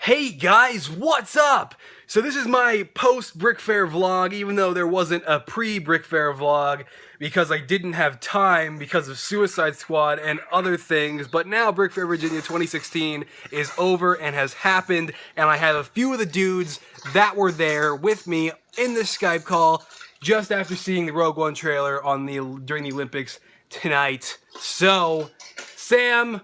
Hey guys, what's up? So this is my post-BrickFair vlog, even though there wasn't a pre-BrickFair vlog, because I didn't have time because of Suicide Squad and other things, but now BrickFair Virginia 2016 is over and has happened, and I have a few of the dudes that were there with me in this Skype call just after seeing the Rogue One trailer during the Olympics tonight. So, Sam,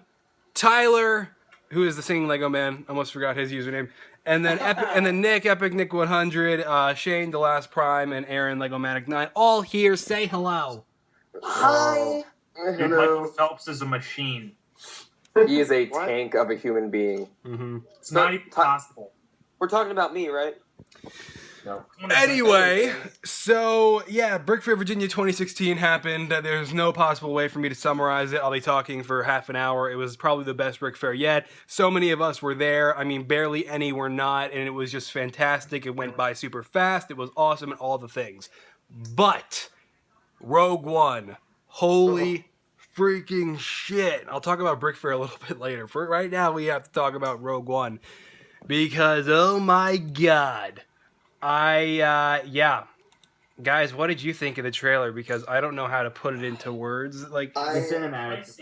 Tyler, who is the singing Lego man? Almost forgot his username. And then Nick, Epic Nick 100, Shane, The Last Prime, and Aaron, Legomatic 9, all here. Say hello. Hi. Dude, Michael Phelps is a machine. He is a tank of a human being. Mm-hmm. It's not even possible. We're talking about me, right? No. Anyway, so yeah, BrickFair Virginia 2016 happened. There's no possible way for me to summarize it. I'll be talking for half an hour. It was probably the best BrickFair yet. So many of us were there. I mean, barely any were not, and it was just fantastic. It went by super fast. It was awesome and all the things. But Rogue One, holy freaking shit. I'll talk about BrickFair a little bit later. For right now, we have to talk about Rogue One because oh my god. Yeah. Guys, what did you think of the trailer? Because I don't know how to put it into words. Like, The cinematics.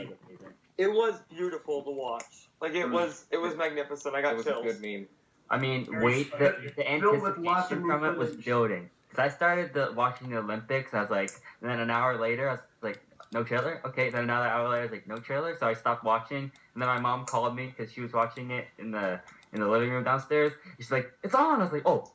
It was beautiful to watch. Like it was magnificent. I got It was chills. a good meme. I mean, wait, the anticipation from it was building. Because I started watching the Olympics, I was like, and then an hour later, I was like, no trailer? Okay, then another hour later, I was like, no trailer? So I stopped watching, and then my mom called me because she was watching it in the living room downstairs. She's like, it's on! I was like, oh.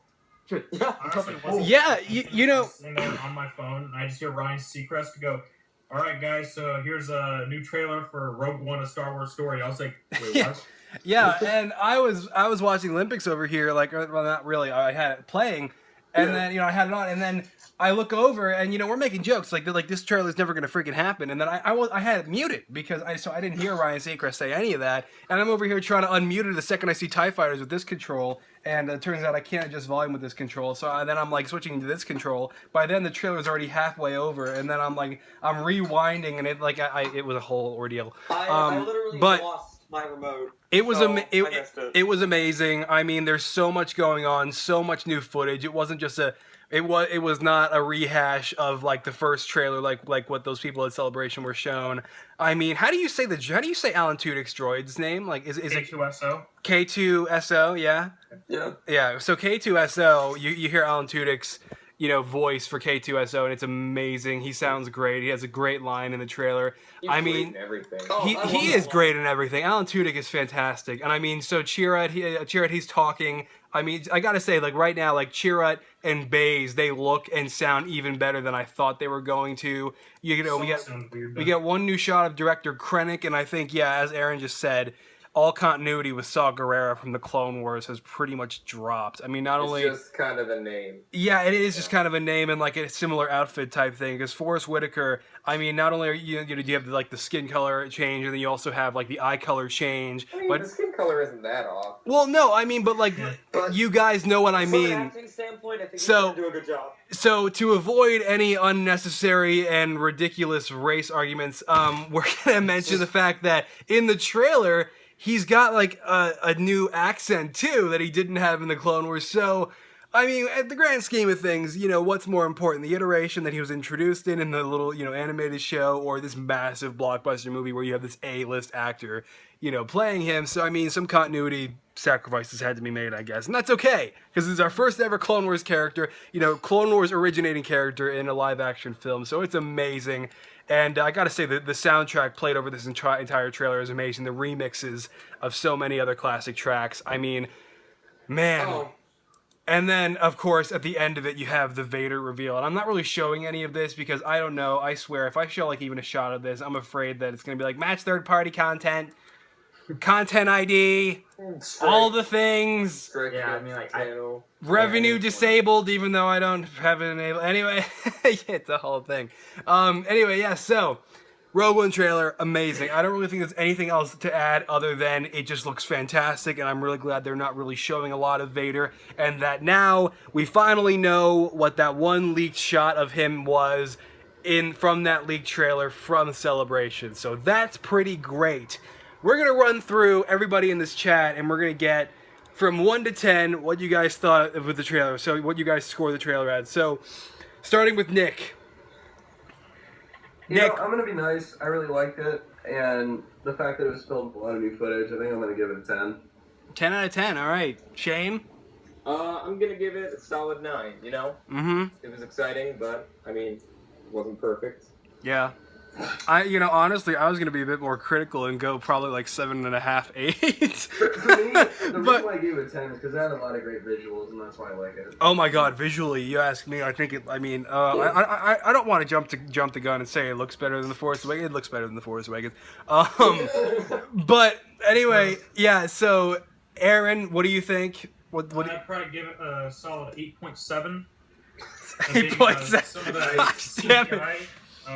yeah, you know, Sitting there on my phone, and I just hear Ryan Seacrest go, "All right, guys, so here's a new trailer for Rogue One: A Star Wars Story." I was like, "Wait, Yeah. what?" yeah, and I was watching Olympics over here, like, well, not really, I had it playing, and then, you know, I had it on, and then I look over, and, you know, we're making jokes, like this trailer's never gonna freaking happen, and then I had it muted, because I didn't hear Ryan Seacrest say any of that, and I'm over here trying to unmute it the second I see TIE Fighters with this control, and it turns out I can't adjust volume with this control, so then I'm, like, switching to this control. By then, the trailer's already halfway over, and then I'm rewinding, and it, like, it was a whole ordeal. I literally but lost my remote. It was so I missed it. it was amazing. I mean, there's so much going on, so much new footage. It wasn't just it was not a rehash of like the first trailer, like what those people at Celebration were shown. I mean, how do you say Alan Tudyk's droid's name? Like, is it H2SO. K2SO? Yeah. Yeah. Yeah. So K2SO, you hear Alan Tudyk's, you know, voice for K2SO, and it's amazing. He sounds great. He has a great line in the trailer. He's I great mean, in everything. he is great in everything. Alan Tudyk is fantastic, and I mean, so Chirrut, he's talking. I mean, I gotta say, like right now, like Chirrut and Baze, they look and sound even better than I thought they were going to. You know, we get one new shot of director Krennic, and I think, yeah, as Aaron just said, all continuity with Saw Gerrera from the Clone Wars has pretty much dropped. I mean, not only... It's just kind of a name. Yeah, it is just kind of a name and like a similar outfit type thing. Because Forrest Whitaker, I mean, not only are you have like the skin color change, and then you also have like the eye color change. I mean, But the skin color isn't that off. well, no, I mean, but like you guys know what I From an mean. acting standpoint, I think he's So- gonna do a good job. So to avoid any unnecessary and ridiculous race arguments, we're gonna mention the fact that in the trailer, he's got like a new accent too that he didn't have in the Clone Wars. So, I mean, at the grand scheme of things, you know, what's more important, the iteration that he was introduced in the little, you know, animated show, or this massive blockbuster movie where you have this A-list actor, you know, playing him? So, I mean, some continuity sacrifices had to be made, I guess, and that's okay, because it's our first ever Clone Wars character, you know, Clone Wars originating character in a live-action film, so it's amazing. And I gotta say, the soundtrack played over this entire trailer is amazing. The remixes of so many other classic tracks. I mean, man. Oh. And then, of course, at the end of it, you have the Vader reveal. And I'm not really showing any of this because I don't know. I swear, if I show like even a shot of this, I'm afraid that it's gonna be like match third-party content, content ID, all the things. Yeah, I mean, like, Revenue disabled, even though I don't have it enabled. Anyway, it's a whole thing. Anyway, yeah, so, Rogue One trailer, amazing. I don't really think there's anything else to add other than it just looks fantastic, and I'm really glad they're not really showing a lot of Vader, and that now we finally know what that one leaked shot of him was from that leaked trailer from Celebration. So that's pretty great. We're going to run through everybody in this chat, and we're going to get from 1 to 10, what you guys thought of the trailer. So what you guys score the trailer at. So, starting with Nick. You know, I'm gonna be nice. I really liked it, and the fact that it was filled with a lot of new footage, I think I'm gonna give it a 10. 10 out of 10. All right, Shane. I'm gonna give it a solid 9. You know, it was exciting, but I mean, it wasn't perfect. Yeah. Honestly, I was gonna be a bit more critical and go probably like 7.5, 8. For me, the reason why I gave it a 10 is because it had a lot of great visuals, and that's why I like it. Oh my God, visually, you ask me. I think it. I mean, I don't want to jump the gun and say it looks better than The Force Awakens. It looks better than The Force Awakens. But anyway, yeah. So, Aaron, what do you think? What? I'd probably give it a solid 8.7. 8.7. Some of the Damn it. CGI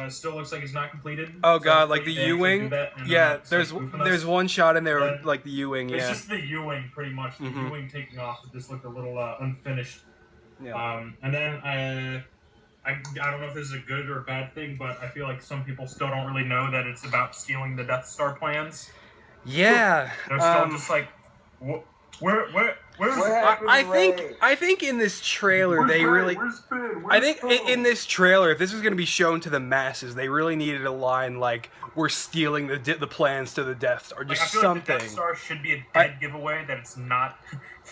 still looks like it's not completed. Oh So God, like the they actually U-wing. do that and Yeah, not, like, goofing us. there's one shot in there But like the U-wing. It's Yeah. just the U-wing, pretty much. The U-wing taking off. It just looked a little unfinished. Yeah. And then I don't know if this is a good or a bad thing, but I feel like some people still don't really know that it's about stealing the Death Star plans. Yeah. They're still just like, where's I think in this trailer they really. I think in this trailer, if this was going to be shown to the masses, they really needed a line like "We're stealing the plans to the Death Star," just I feel something. like the Death Star should be a dead giveaway that it's not.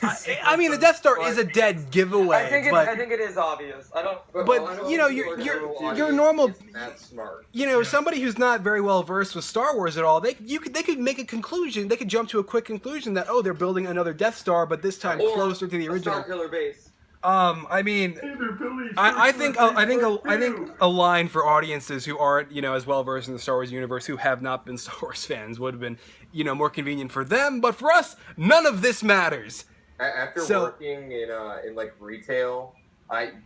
I mean, the Death Star is a dead giveaway, I think it is obvious. I don't. but you know, you're normal. That's smart. You know, somebody who's not very well versed with Star Wars at all, they could make a conclusion. They could jump to a quick conclusion that they're building another Death Star, but this time closer to the original. Starkiller base. I mean, I think a line for audiences who aren't as well versed in the Star Wars universe, who have not been Star Wars fans, would have been more convenient for them. But for us, none of this matters. After working in like retail,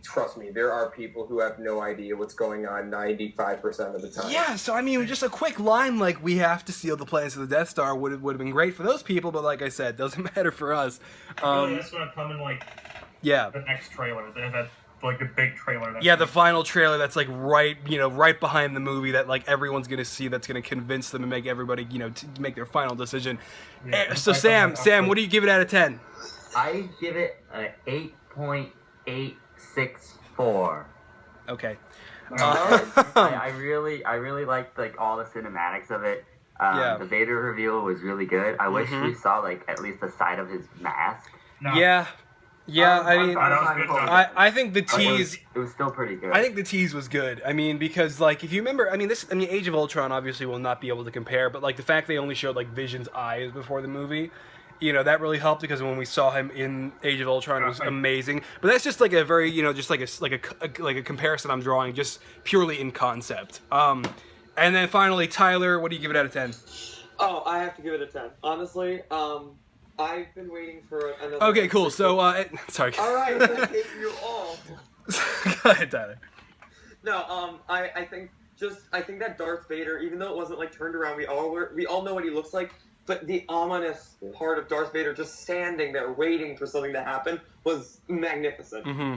trust me, there are people who have no idea what's going on 95% of the time. Yeah, so I mean, just a quick line like "We have to steal the plans of the Death Star" would have been great for those people, but like I said, doesn't matter for us. Really, that's gonna come in like the next trailer. That like the big trailer. The final trailer that's like right behind the movie that like everyone's gonna see. That's gonna convince them and make everybody to make their final decision. Yeah, so Sam, what do you give it out of 10? I give it an 8.864. Okay. I really liked like all the cinematics of it. The Vader reveal was really good. I wish we saw like at least the side of his mask. No. Yeah. I mean, I think the But tease. it was still pretty good. I think the tease was good. I mean, because like if you remember, Age of Ultron obviously will not be able to compare, but like the fact they only showed like Vision's eyes before the movie, that really helped because when we saw him in Age of Ultron, it was amazing. But that's just like a very, just like a comparison I'm drawing, just purely in concept. And then finally, Tyler, what do you give it out of 10? Oh, I have to give it a 10. Honestly, I've been waiting for another. Okay, cool. So, sorry. All right, I gave you all. Go ahead, Tyler. No, I think that Darth Vader, even though it wasn't like turned around, we all know what he looks like. But the ominous part of Darth Vader just standing there waiting for something to happen was magnificent. Mm-hmm.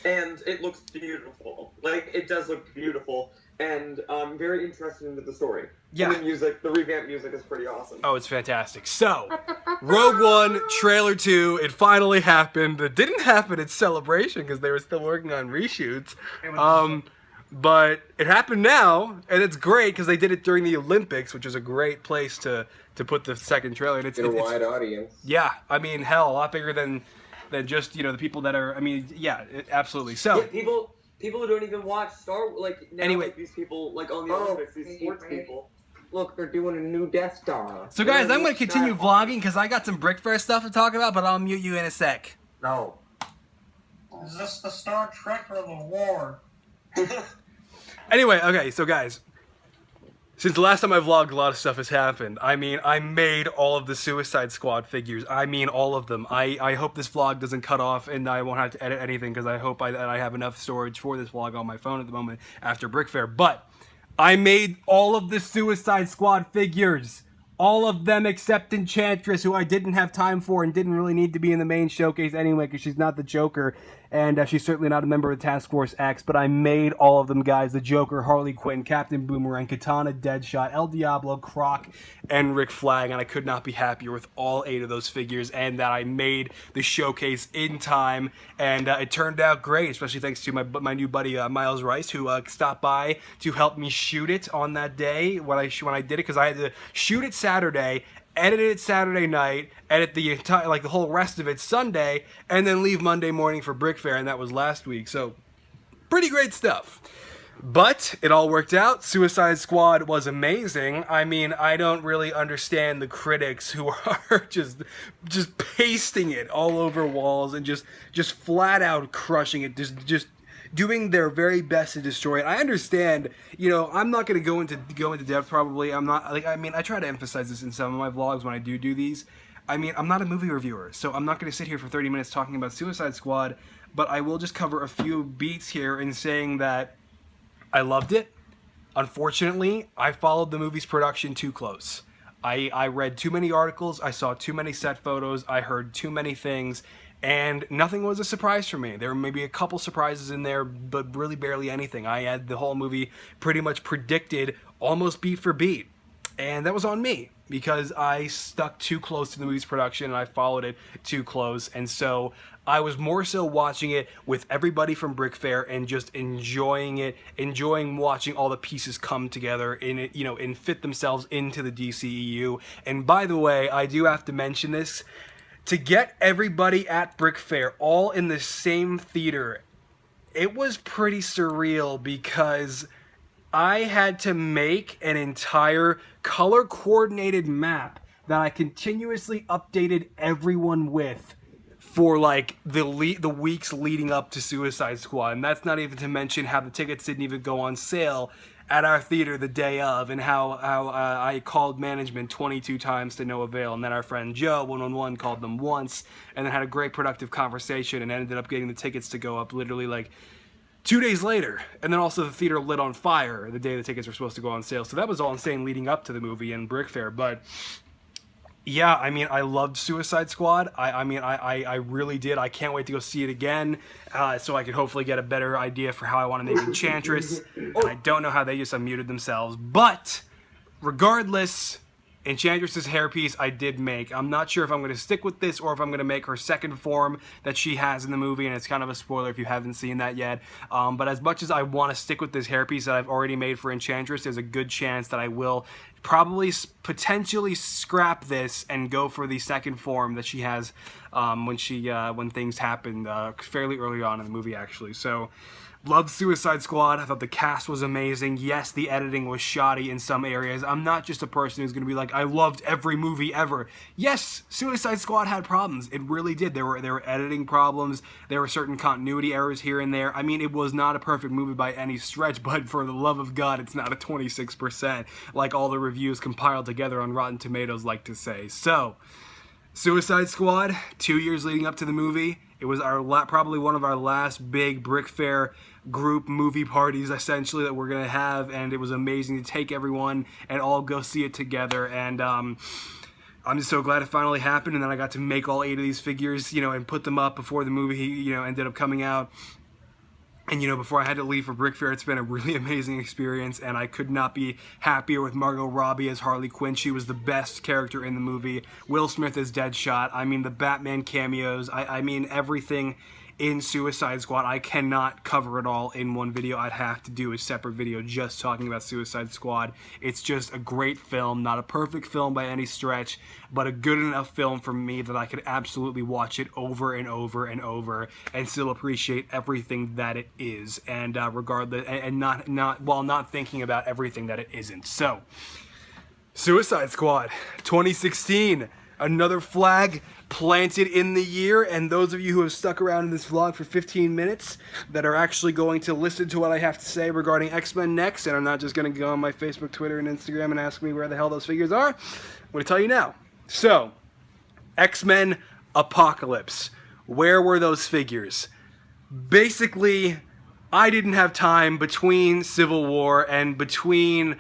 And it looks beautiful. Like, it does look beautiful. And I'm very interested in the story. Yeah. And the revamped music is pretty awesome. Oh, it's fantastic. So, Rogue One, Trailer 2, it finally happened. It didn't happen at Celebration because they were still working on reshoots. But it happened now, and it's great because they did it during the Olympics, which is a great place to put the second trailer. And it's a wide audience. Yeah, I mean, hell, a lot bigger than just the people that are. I mean, absolutely. So people who don't even watch Star Wars, like now, anyway, like these people like on the Olympics, these sports people. Look, they're doing a new Death Star. So guys, I'm going to continue vlogging because I got some BrickFair stuff to talk about, but I'll mute you in a sec. No. Is this the Star Trek or the war? Anyway, okay, so guys, since the last time I vlogged, a lot of stuff has happened. I mean, I made all of the Suicide Squad figures. I mean, all of them. I hope this vlog doesn't cut off and I won't have to edit anything because I hope that I have enough storage for this vlog on my phone at the moment after BrickFair. But I made all of the Suicide Squad figures. all of them except Enchantress, who I didn't have time for and didn't really need to be in the main showcase anyway because she's not the Joker, and she's certainly not a member of Task Force X, but I made all of them, guys. The Joker, Harley Quinn, Captain Boomerang, Katana, Deadshot, El Diablo, Croc, and Rick Flag, and I could not be happier with all 8 of those figures, and that I made the showcase in time, and it turned out great, especially thanks to my new buddy Miles Rice, who stopped by to help me shoot it on that day when I did it, because I had to shoot it Saturday, edit it Saturday night, edit the entire, like the whole rest of it Sunday, and then leave Monday morning for BrickFair, and that was last week. So, pretty great stuff. But it all worked out. Suicide Squad was amazing. I mean, I don't really understand the critics who are just pasting it all over walls and just flat out crushing it, just doing their very best to destroy it. I understand, you know, I'm not going to go into depth probably. I'm not, like, I mean, I try to emphasize this in some of my vlogs when I do these. I mean, I'm not a movie reviewer, so I'm not going to sit here for 30 minutes talking about Suicide Squad, but I will just cover a few beats here in saying that I loved it. Unfortunately, I followed the movie's production too close. I read too many articles, I saw too many set photos, I heard too many things, and nothing was a surprise for me. There were maybe a couple surprises in there, but really barely anything. I had the whole movie pretty much predicted almost beat for beat. And that was on me, because I stuck too close to the movie's production and I followed it too close. And so I was more so watching it with everybody from BrickFair and just enjoying it, enjoying watching all the pieces come together in it, you know, and fit themselves into the DCEU. And by the way, I do have to mention this. To get everybody at BrickFair all in the same theater, it was pretty surreal, because I had to make an entire color-coordinated map that I continuously updated everyone with for like the weeks leading up to Suicide Squad. And that's not even to mention how the tickets didn't even go on sale at our theater the day of, and how I called management 22 times to no avail, and then our friend Joe, 111, called them once, and then had a great productive conversation and ended up getting the tickets to go up literally like 2 days later. And then also the theater lit on fire the day the tickets were supposed to go on sale. So that was all insane leading up to the movie and BrickFair. But yeah, I mean, I loved Suicide Squad. I really did. I can't wait to go see it again, so I could hopefully get a better idea for how I want to make Enchantress. And I don't know how they just unmuted themselves. But regardless, Enchantress's hairpiece I did make. I'm not sure if I'm going to stick with this or if I'm going to make her second form that she has in the movie, and it's kind of a spoiler if you haven't seen that yet. But as much as I want to stick with this hairpiece that I've already made for Enchantress, there's a good chance that I will probably potentially scrap this and go for the second form that she has when things happened fairly early on in the movie, actually. So loved Suicide Squad. I thought the cast was amazing. Yes, the editing was shoddy in some areas. I'm not just a person who's going to be like, I loved every movie ever. Yes, Suicide Squad had problems. It really did. There were editing problems. There were certain continuity errors here and there. I mean, it was not a perfect movie by any stretch, but for the love of God, it's not a 26% like all the reviews compiled together on Rotten Tomatoes like to say. So, Suicide Squad, 2 years leading up to the movie. It was probably one of our last big BrickFair group movie parties, essentially, that we're going to have, and it was amazing to take everyone and all go see it together, and I'm just so glad it finally happened, and then I got to make all 8 of these figures, you know, and put them up before the movie, you know, ended up coming out. And, you know, before I had to leave for BrickFair, it's been a really amazing experience, and I could not be happier with Margot Robbie as Harley Quinn. She was the best character in the movie. Will Smith as Deadshot. I mean, the Batman cameos. I mean, everything in Suicide Squad. I cannot cover it all in one video. I'd have to do a separate video just talking about Suicide Squad. It's just a great film. Not a perfect film by any stretch, but a good enough film for me that I could absolutely watch it over and over and over and still appreciate everything that it is, and regardless, and while not thinking about everything that it isn't. So, Suicide Squad 2016, another flag planted in the year, and those of you who have stuck around in this vlog for 15 minutes that are actually going to listen to what I have to say regarding X-Men next, and I'm not just going to go on my Facebook, Twitter, and Instagram and ask me where the hell those figures are, I'm going to tell you now. So, X-Men Apocalypse. Where were those figures? Basically, I didn't have time between Civil War and between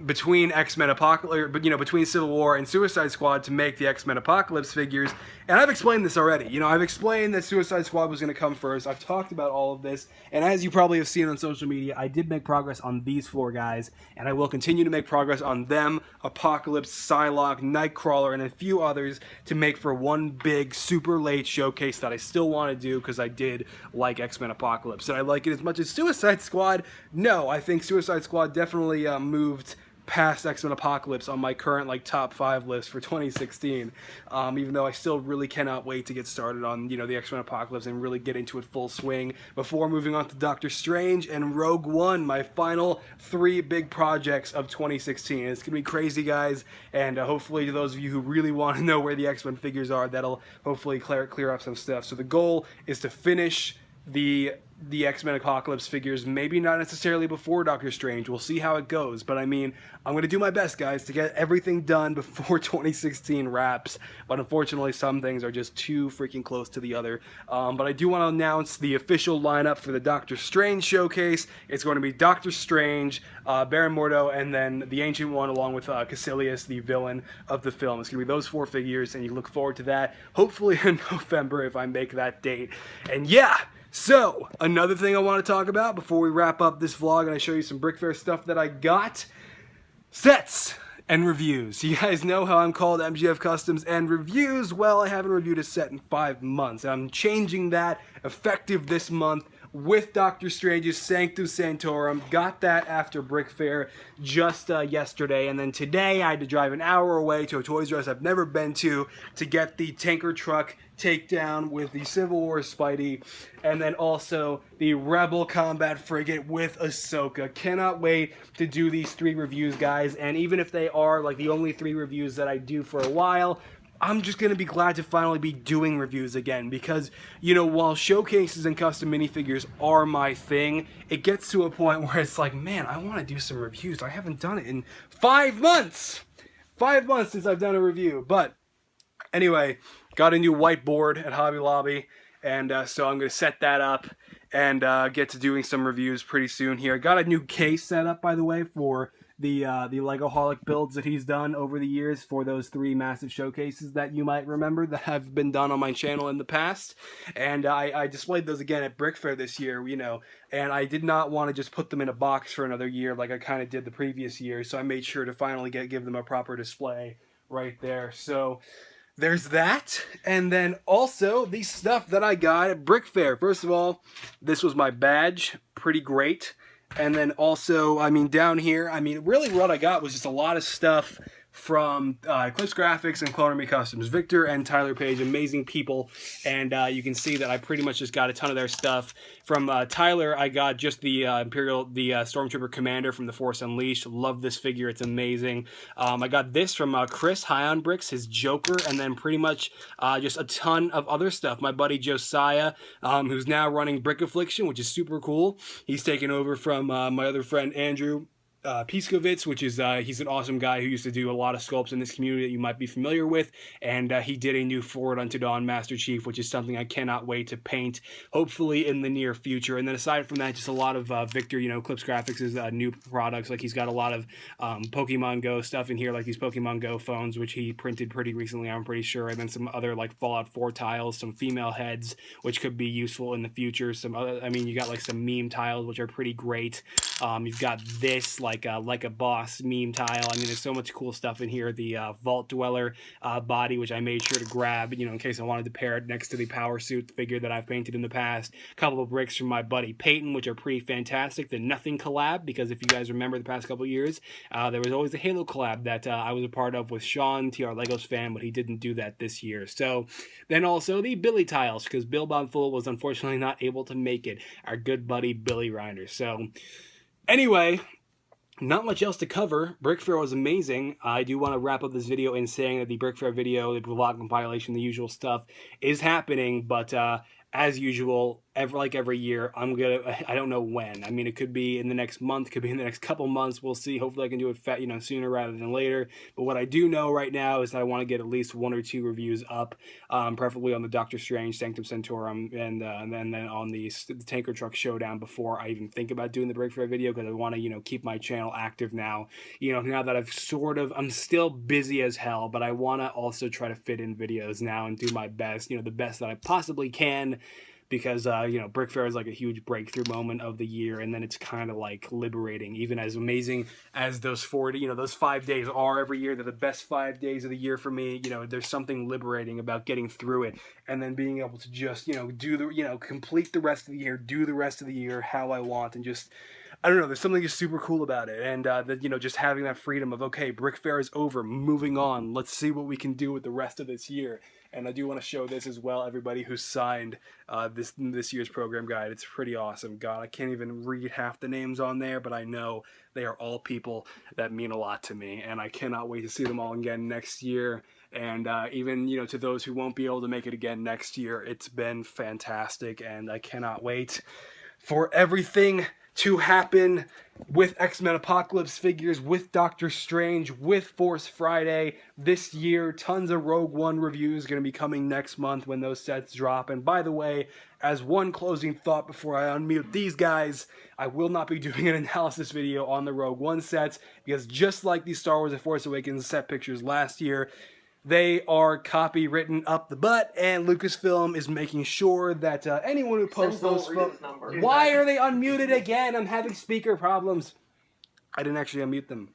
between X-Men Apocalypse, but between Civil War and Suicide Squad to make the X-Men Apocalypse figures. And I've explained this already. I've explained that Suicide Squad was going to come first. I've talked about all of this, and as you probably have seen on social media, I did make progress on these 4 guys, and I will continue to make progress on them, Apocalypse, Psylocke, Nightcrawler, and a few others to make for one big, super late showcase that I still want to do because I did like X-Men Apocalypse. Did I like it as much as Suicide Squad? No, I think Suicide Squad definitely moved past X-Men Apocalypse on my current top 5 list for 2016, even though I still really cannot wait to get started on the X-Men Apocalypse and really get into it full swing before moving on to Doctor Strange and Rogue One, my final 3 big projects of 2016. It's gonna be crazy, guys, and hopefully to those of you who really want to know where the X-Men figures are, that'll hopefully clear up some stuff. So the goal is to finish the X-Men Apocalypse figures, maybe not necessarily before Doctor Strange. We'll see how it goes, but I mean, I'm going to do my best, guys, to get everything done before 2016 wraps, but unfortunately some things are just too freaking close to the other. But I do want to announce the official lineup for the Doctor Strange showcase. It's going to be Doctor Strange, Baron Mordo, and then the Ancient One along with Caecilius, the villain of the film. It's going to be those 4 figures, and you look forward to that, hopefully in November if I make that date. And yeah! So, another thing I want to talk about before we wrap up this vlog and I show you some BrickFair stuff that I got. Sets and reviews. You guys know how I'm called MGF Customs and Reviews. Well, I haven't reviewed a set in 5 months. And I'm changing that effective this month with Doctor Strange's Sanctum Sanctorum. Got that after BrickFair just yesterday. And then today I had to drive an hour away to a Toys R Us I've never been to get the tanker truck takedown with the Civil War Spidey, and then also the Rebel Combat Frigate with Ahsoka. Cannot wait to do these 3 reviews, guys, and even if they are the only 3 reviews that I do for a while, I'm just going to be glad to finally be doing reviews again because, while showcases and custom minifigures are my thing, it gets to a point where it's like, man, I want to do some reviews. I haven't done it in 5 months! 5 months since I've done a review, but anyway, got a new whiteboard at Hobby Lobby, and so I'm going to set that up and get to doing some reviews pretty soon here. Got a new case set up, by the way, for the Legoholic builds that he's done over the years for those 3 massive showcases that you might remember that have been done on my channel in the past. And I displayed those again at BrickFair this year, and I did not want to just put them in a box for another year like I kind of did the previous year, so I made sure to finally give them a proper display right there. So there's that, and then also the stuff that I got at BrickFair. First of all, this was my badge, pretty great. And then also, down here, really what I got was just a lot of stuff from Eclipse Graphics and Clone Army Customs. Victor and Tyler Page, amazing people, and you can see that I pretty much just got a ton of their stuff. From Tyler, I got just the Stormtrooper Commander from The Force Unleashed. Love this figure, it's amazing. I got this from Chris, High on Bricks, his Joker, and then pretty much just a ton of other stuff. My buddy Josiah, who's now running Brick Affliction, which is super cool. He's taken over from my other friend Andrew Piskovitz, which is he's an awesome guy who used to do a lot of sculpts in this community that you might be familiar with, and he did a new Forward Unto Dawn Master Chief, which is something I cannot wait to paint, hopefully in the near future. And then aside from that, just a lot of Victor, Eclipse Graphics' new products. Like, he's got a lot of Pokemon Go stuff in here, like these Pokemon Go phones, which he printed pretty recently, I'm pretty sure, and then some other Fallout 4 tiles, some female heads, which could be useful in the future. Some other, you got some meme tiles, which are pretty great. You've got this like a boss meme tile. There's so much cool stuff in here. The Vault Dweller body, which I made sure to grab, in case I wanted to pair it next to the Power Suit figure that I've painted in the past. A couple of bricks from my buddy Peyton, which are pretty fantastic. The Nothing collab, because if you guys remember the past couple of years, there was always a Halo collab that I was a part of with Sean, TR Legos fan, but he didn't do that this year. So then also the Billy tiles, because Bill Bonfull was unfortunately not able to make it. Our good buddy Billy Reiner. So anyway, not much else to cover. BrickFair was amazing. I do want to wrap up this video in saying that the BrickFair video, the vlog compilation, the usual stuff is happening, but as usual, every year, I don't know when. I mean, it could be in the next month, could be in the next couple months. We'll see. Hopefully I can do it sooner rather than later. But what I do know right now is that I want to get at least 1 or 2 reviews up, preferably on the Doctor Strange, Sanctum Sanctorum, and then on the Tanker Truck Showdown before I even think about doing the BrickFair video, because I want to, keep my channel active now. Now that I'm still busy as hell, but I want to also try to fit in videos now and do my best, the best that I possibly can. Because, BrickFair is like a huge breakthrough moment of the year, and then it's kind of like liberating. Even as amazing as those 5 days are every year, they're the best 5 days of the year for me. There's something liberating about getting through it, and then being able to just, complete the rest of the year, do the rest of the year how I want, and just, I don't know, there's something just super cool about it. And, just having that freedom of, okay, BrickFair is over, moving on, let's see what we can do with the rest of this year. And I do want to show this as well, everybody who signed this year's program guide. It's pretty awesome. God, I can't even read half the names on there, but I know they are all people that mean a lot to me. And I cannot wait to see them all again next year. And even, to those who won't be able to make it again next year, it's been fantastic. And I cannot wait for everything to happen with X-Men Apocalypse figures, with Doctor Strange, with Force Friday this year. Tons of Rogue One reviews going to be coming next month when those sets drop. And by the way, as one closing thought before I unmute these guys, I will not be doing an analysis video on the Rogue One sets, because just like the Star Wars The Force Awakens set pictures last year, they are copywritten up the butt, and Lucasfilm is making sure that anyone who posts those photos... Why are they unmuted again? I'm having speaker problems. I didn't actually unmute them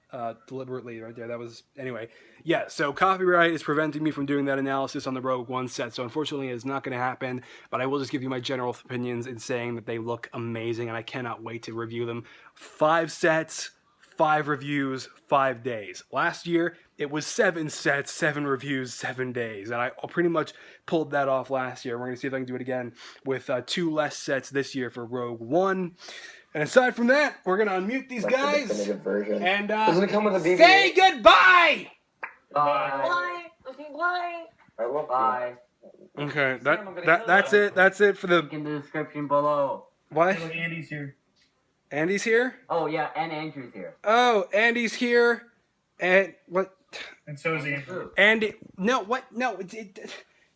deliberately right there. That was... Anyway, yeah, so copyright is preventing me from doing that analysis on the Rogue One set, so unfortunately it's not going to happen, but I will just give you my general opinions in saying that they look amazing, and I cannot wait to review them. 5 sets... 5 reviews, 5 days. Last year, it was 7 sets, 7 reviews, 7 days. And I pretty much pulled that off last year. We're going to see if I can do it again with 2 less sets this year for Rogue One. And aside from that, we're going to unmute these guys. And Doesn't it come with a BB-8? say goodbye! Bye. Bye. I love Bye. Okay, that's it. That's it for the... In the description below. What? Andy's here. Andy's here? Oh yeah, and Andrew's here. Oh, Andy's here. And what? And so is Andrew. Andy? No, what? No,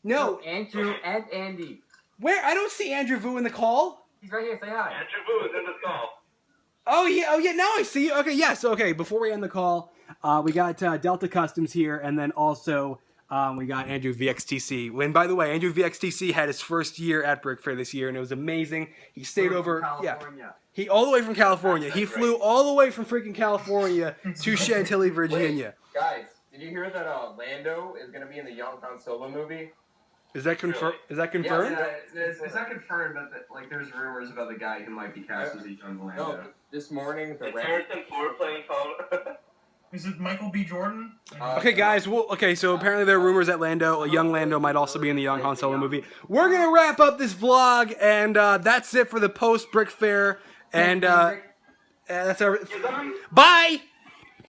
no. Andrew and Andy. Where? I don't see Andrew Vu in the call. He's right here. Say hi. Andrew Vu is in the call. Oh yeah. Now I see you. Okay, yes. Okay, before we end the call, we got Delta Customs here, and then also we got Andrew VXTC. And by the way, Andrew VXTC had his first year at BrickFair this year, and it was amazing. He stayed over. California. Yeah. He all the way from California. He flew all the way from freaking California to Chantilly, Virginia. Guys, did you hear that Lando is going to be in the young Han Solo movie? Is that confirmed? Is that confirmed? Yeah, it's not confirmed, but there's rumors about the guy who might be cast as a young Lando. No, this morning the It's Harrison Ford playing phone. Is it Michael B. Jordan? Okay, guys. So apparently there are rumors that a young Lando, might also be in the young Han Solo movie. We're gonna wrap up this vlog, and that's it for the post BrickFair. And that's our. Bye.